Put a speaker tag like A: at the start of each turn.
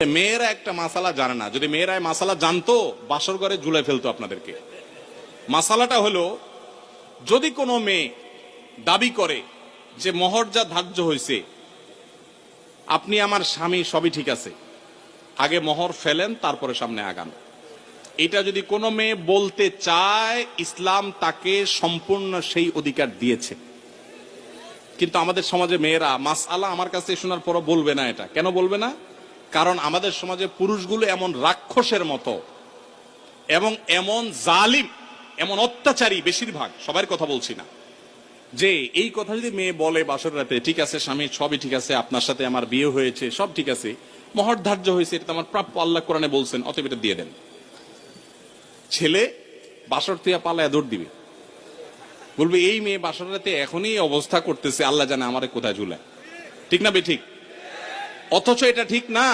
A: মেয়েরা একটা মাসালা জানে না। যদি মেয়েরা মাসালা জানতো বাসর ঘরে ঝুলে ফেলতো আপনাদেরকে। মাসালাটা হলো, যদি কোনো মেয়ে দাবি করে যে মোহর যা ধার্য হয়েছে, আপনি আমার স্বামী, সবই ঠিক আছে, আগে মোহর ফেলেন তারপরে সামনে আগান, এটা যদি কোনো মেয়ে বলতে চায়, ইসলাম তাকে সম্পূর্ণ সেই অধিকার দিয়েছে। কিন্তু আমাদের সমাজে মেয়েরা মাসআলা আমার কাছে শোনার পরও বলবে না। এটা কেন বলবে না? কারণ আমাদের সমাজে পুরুষগুলো এমন রাক্ষসের মতো এবং এমন জালিম, এমন অত্যাচারী, বেশিরভাগ, সবার কথা বলছি না, যে এই কথা যদি মেয়ে বলে বাসর রাতে, ঠিক আছে স্বামী, সবই ঠিক আছে, আপনার সাথে আমার বিয়ে হয়েছে, সব ঠিক আছে, মোহর ধার্য হয়েছে, এটা আমার প্রাপ্য, আল্লাহ কোরআনে বলছেন, অতএব এটা দিয়ে দেন। ছেলে বাসর থেকে পালায় দৌড় দিবে, বলবে এই মেয়ে বাসর রাতে এখনই অবস্থা করতেছে, আল্লাহ জানে আমারে কোথায় ঝুলায়। ঠিক না বে ঠিক? অথচ এটা ঠিক না।